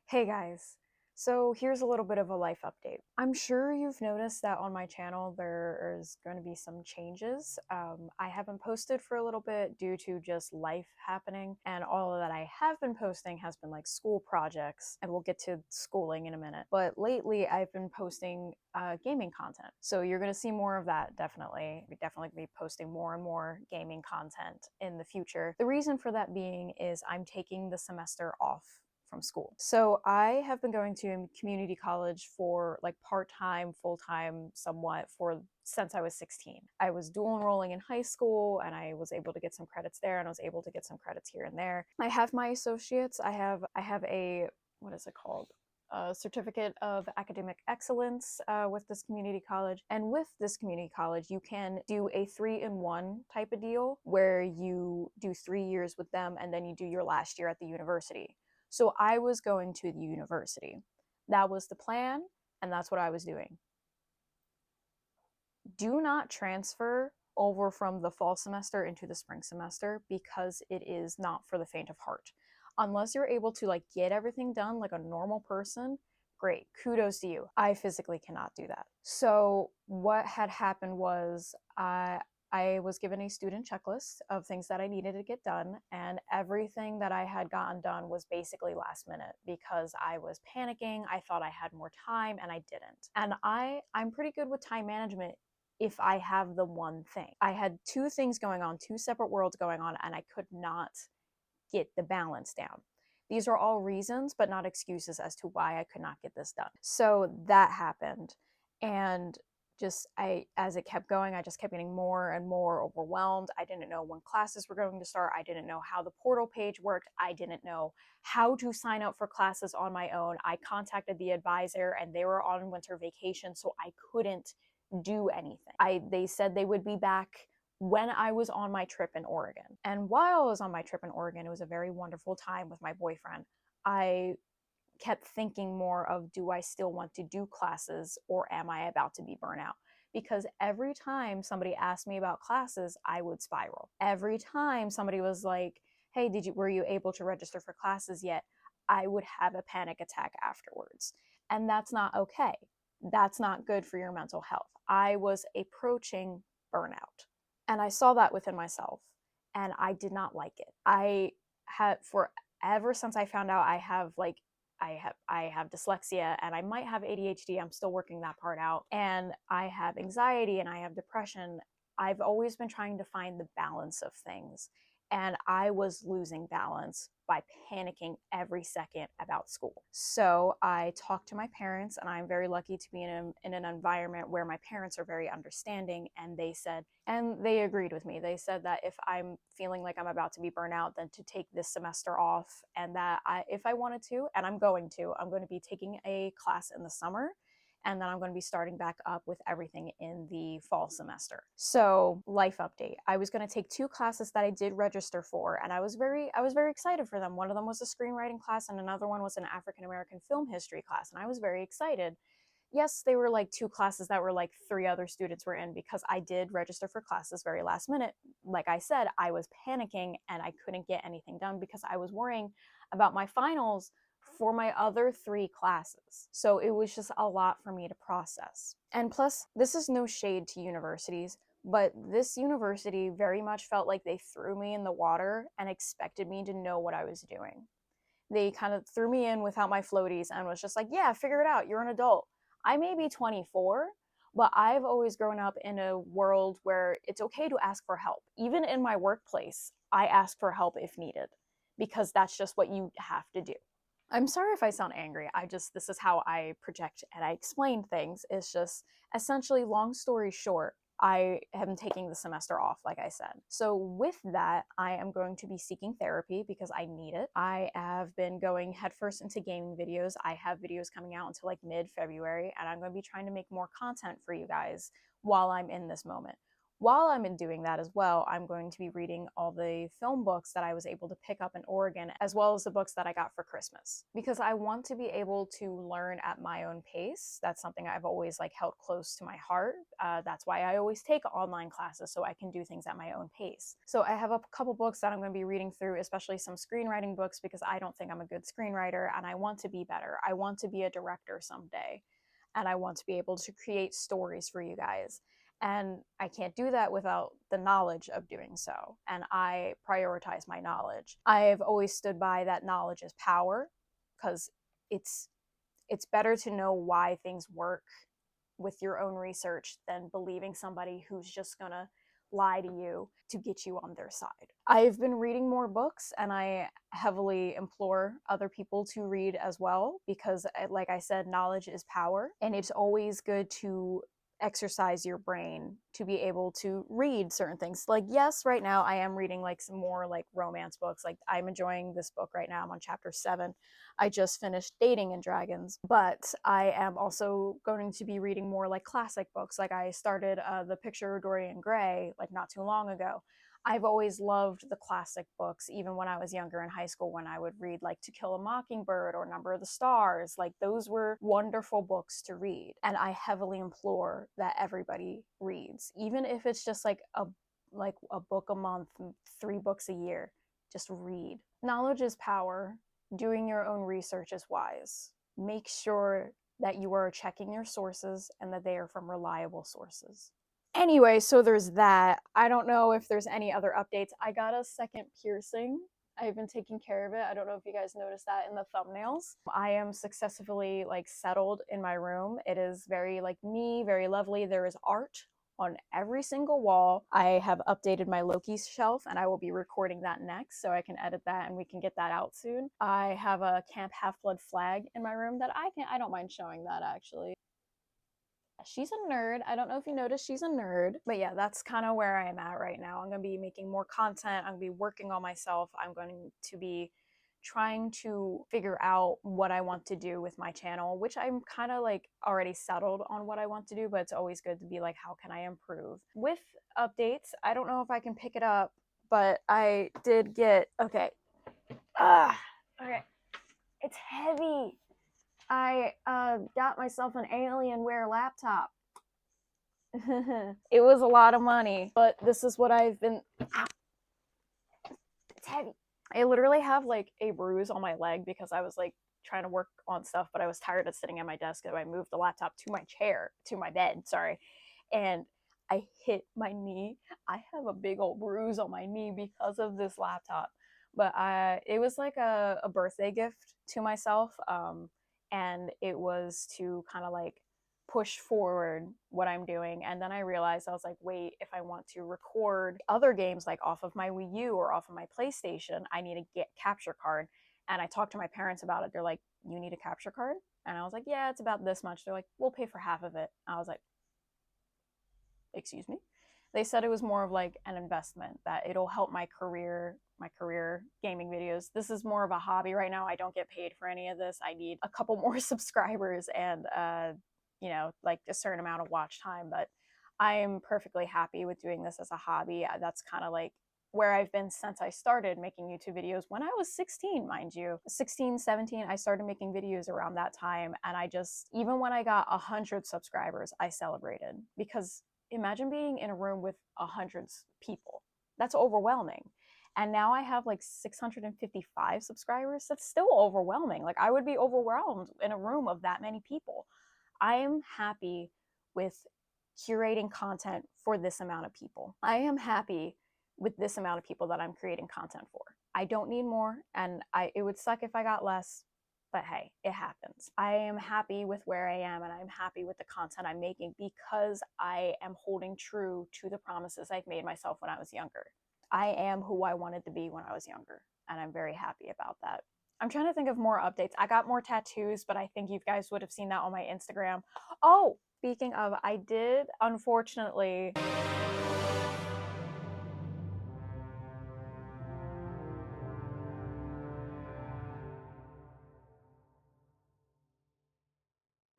Hey guys, so here's a little bit of a life update. I'm sure you've noticed that on my channel there is going to be some changes. I haven't posted for a little bit due to just life happening, and all that I have been posting has been like school projects, and we'll get to schooling in a minute. But lately I've been posting gaming content, so you're going to see more of that definitely. We definitely be posting more and more gaming content in the future. The reason for that being is I'm taking the semester off from school. So I have been going to community college for like part-time, full-time, somewhat for since I was 16. I was dual enrolling in high school and I was able to get some credits there and I was able to get some credits here and there. I have my associates. I have a what is it called? A certificate of academic excellence with this community college. And with this community college, you can do a 3-in-1 type of deal where you do 3 years with them and then you do your last year at the university. So I was going to the university. That was the plan, and that's what I was doing. Do not transfer over from the fall semester into the spring semester because it is not for the faint of heart. Unless you're able to like get everything done like a normal person, great, kudos to you. I physically cannot do that. So what had happened was I was given a student checklist of things that I needed to get done, and everything that I had gotten done was basically last minute because I was panicking. I thought I had more time and I didn't. And I'm pretty good with time management if I have the one thing. I had two things going on, two separate worlds going on, and I could not get the balance down. These are all reasons, but not excuses as to why I could not get this done. So that happened. And as it kept going, I just kept getting more and more overwhelmed. I didn't know when classes were going to start. I didn't know how the portal page worked. I didn't know how to sign up for classes on my own. I contacted the advisor and they were on winter vacation, so I couldn't do anything. They said they would be back when I was on my trip in Oregon. And while I was on my trip in Oregon, it was a very wonderful time with my boyfriend. I kept thinking more of, do I still want to do classes or am I about to be burnt out? Because every time somebody asked me about classes, I would spiral. Every time somebody was like, hey, were you able to register for classes yet? I would have a panic attack afterwards. And that's not okay. That's not good for your mental health. I was approaching burnout. And I saw that within myself and I did not like it. I had for ever since I found out I have dyslexia and I might have ADHD. I'm still working that part out. And I have anxiety and I have depression. I've always been trying to find the balance of things. And I was losing balance by panicking every second about school. So I talked to my parents, and I'm very lucky to be in an environment where my parents are very understanding. And they agreed with me. They said that if I'm feeling like I'm about to be burnt out, then to take this semester off, and that if I wanted to, and I'm going to be taking a class in the summer and then I'm going to be starting back up with everything in the fall semester. So, life update. I was going to take two classes that I did register for, and I was very excited for them. One of them was a screenwriting class and another one was an African American film history class, and I was very excited. Yes, they were like two classes that were like three other students were in because I did register for classes very last minute. Like I said, I was panicking and I couldn't get anything done because I was worrying about my finals for my other three classes. So it was just a lot for me to process. And plus, this is no shade to universities, but this university very much felt like they threw me in the water and expected me to know what I was doing. They kind of threw me in without my floaties and was just like, yeah, figure it out. You're an adult. I may be 24, but I've always grown up in a world where it's okay to ask for help. Even in my workplace, I ask for help if needed because that's just what you have to do. I'm sorry if I sound angry. This is how I project and I explain things. It's just essentially, long story short, I am taking the semester off, like I said. So, with that, I am going to be seeking therapy because I need it. I have been going headfirst into gaming videos. I have videos coming out until like mid February, and I'm going to be trying to make more content for you guys while I'm in this moment. While I'm doing that as well, I'm going to be reading all the film books that I was able to pick up in Oregon, as well as the books that I got for Christmas, because I want to be able to learn at my own pace. That's something I've always like held close to my heart. That's why I always take online classes, so I can do things at my own pace. So I have a couple books that I'm going to be reading through, especially some screenwriting books, because I don't think I'm a good screenwriter and I want to be better. I want to be a director someday, and I want to be able to create stories for you guys. And I can't do that without the knowledge of doing so. And I prioritize my knowledge. I've always stood by that knowledge is power, because it's better to know why things work with your own research than believing somebody who's just gonna lie to you to get you on their side. I've been reading more books, and I heavily implore other people to read as well, because like I said, knowledge is power, and it's always good to exercise your brain to be able to read certain things. Like, yes, right now I am reading like some more like romance books. Like, I'm enjoying this book right now. I'm on chapter 7. I just finished Dating and Dragons, but I am also going to be reading more like classic books. Like, I started The Picture of Dorian Gray like not too long ago. I've always loved the classic books, even when I was younger in high school, when I would read like To Kill a Mockingbird or Number of the Stars. Like, those were wonderful books to read. And I heavily implore that everybody reads, even if it's just like a book a month, 3 books a year. Just read. Knowledge is power. Doing your own research is wise. Make sure that you are checking your sources and that they are from reliable sources. Anyway, so there's that. I don't know if there's any other updates. I got a second piercing. I've been taking care of it. I don't know if you guys noticed that in the thumbnails. I am successfully like settled in my room. It is very like me, very lovely. There is art on every single wall. I have updated my Loki shelf, and I will be recording that next, so I can edit that and we can get that out soon. I have a Camp Half-Blood flag in my room that I don't mind showing that actually. She's a nerd. I don't know if you noticed, she's a nerd. But yeah, that's kind of where I am at right now. I'm going to be making more content. I'm going to be working on myself. I'm going to be trying to figure out what I want to do with my channel, which I'm kind of like already settled on what I want to do, but it's always good to be like, how can I improve? With updates, I don't know if I can pick it up, but I did get, okay. Okay. It's heavy. I got myself an Alienware laptop. It was a lot of money, but this is what I've been. It's heavy. I literally have like a bruise on my leg because I was like trying to work on stuff, but I was tired of sitting at my desk, so I moved the laptop to my bed, sorry, and I hit my knee. I have a big old bruise on my knee because of this laptop, but it was like a birthday gift to myself. And it was to kind of like push forward what I'm doing. And then I realized, I was like, wait, if I want to record other games like off of my Wii U or off of my PlayStation, I need to get capture card. And I talked to my parents about it. They're like, you need a capture card? And I was like, yeah, it's about this much. They're like, we'll pay for half of it. I was like, excuse me? They said it was more of like an investment, that it'll help my career gaming videos. This is more of a hobby right now. I don't get paid for any of this. I need a couple more subscribers and you know, like a certain amount of watch time, but I am perfectly happy with doing this as a hobby. That's kind of like where I've been since I started making YouTube videos when I was 16, mind you. 16, 17, I started making videos around that time, and I just, even when I got 100 subscribers, I celebrated, because imagine being in a room with 100 people. That's overwhelming. And now I have like 655 subscribers. That's still overwhelming. Like, I would be overwhelmed in a room of that many people. I am happy with curating content for this amount of people. I am happy with this amount of people that I'm creating content for. I don't need more, and it would suck if I got less, but hey, it happens. I am happy with where I am, and I'm happy with the content I'm making because I am holding true to the promises I've made myself when I was younger. I am who I wanted to be when I was younger, and I'm very happy about that. I'm trying to think of more updates. I got more tattoos, but I think you guys would have seen that on my Instagram. Oh, speaking of, I did unfortunately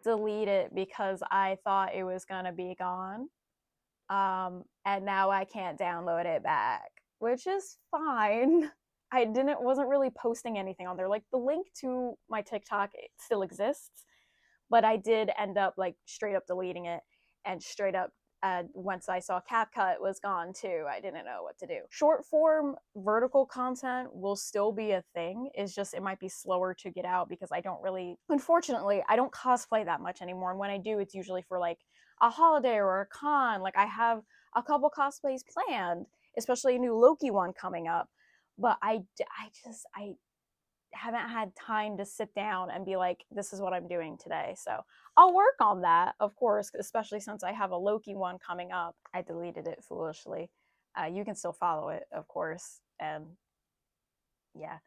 delete it because I thought it was gonna be gone. And now I can't download it back, which is fine. I wasn't really posting anything on there. Like the link to my TikTok still exists, but I did end up like straight up deleting it, and straight up once I saw CapCut was gone too, I didn't know what to do. Short form vertical content will still be a thing. It's just it might be slower to get out because I don't really, unfortunately, I don't cosplay that much anymore. And when I do, it's usually for like a holiday or a con. Like I have a couple cosplays planned, especially a new Loki one coming up. But I haven't had time to sit down and be like, this is what I'm doing today. So I'll work on that, of course, especially since I have a Loki one coming up. I deleted it foolishly. You can still follow it, of course. And yeah,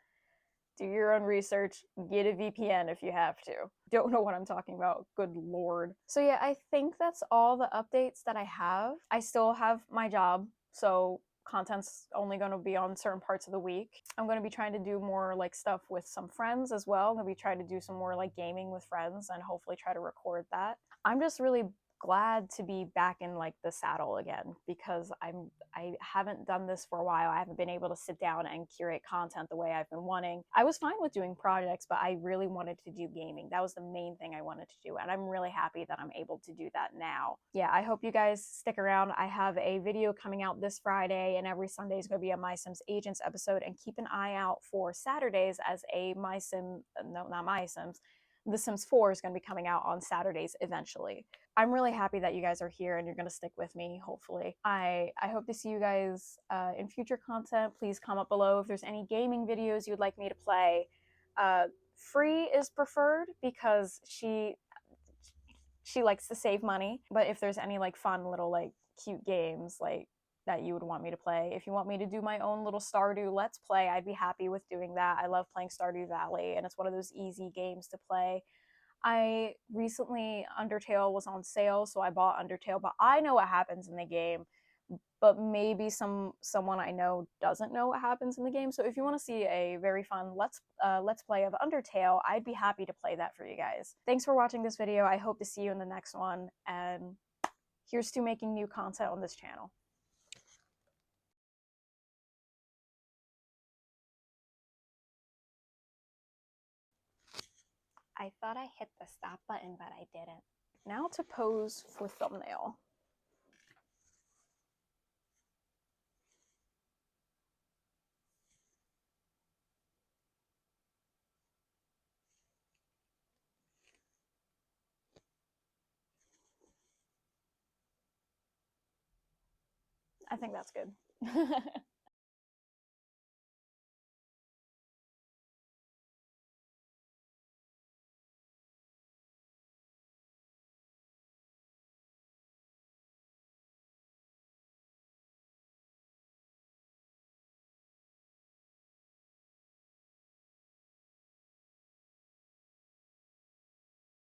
do your own research, get a VPN if you have to. Don't know what I'm talking about, good lord. So yeah, I think that's all the updates that I have. I still have my job, so content's only going to be on certain parts of the week. I'm going to be trying to do more like stuff with some friends as well. I'm going to be trying to do some more like gaming with friends and hopefully try to record that. I'm just really glad to be back in like the saddle again because I haven't done this for a while. I haven't been able to sit down and curate content the way I've been wanting. I was fine with doing projects, but I really wanted to do gaming. That was the main thing I wanted to do, and I'm really happy that I'm able to do that now. Yeah, I hope you guys stick around. I have a video coming out this Friday, and every Sunday is going to be a My Sims Agents episode, and keep an eye out for Saturdays as a My Sim, no, not My Sims, The Sims 4 is going to be coming out on Saturdays eventually. I'm really happy that you guys are here and you're going to stick with me, hopefully. I hope to see you guys in future content. Please comment below if there's any gaming videos you'd like me to play. Free is preferred because she likes to save money. But if there's any like fun little like cute games like that you would want me to play, if you want me to do my own little Stardew Let's Play, I'd be happy with doing that. I love playing Stardew Valley, and it's one of those easy games to play. I recently, Undertale was on sale, so I bought Undertale, but I know what happens in the game, but maybe someone I know doesn't know what happens in the game. So if you want to see a very fun let's play of Undertale, I'd be happy to play that for you guys. Thanks for watching this video. I hope to see you in the next one, and here's to making new content on this channel. I thought I hit the stop button, but I didn't. Now to pose for thumbnail. I think that's good.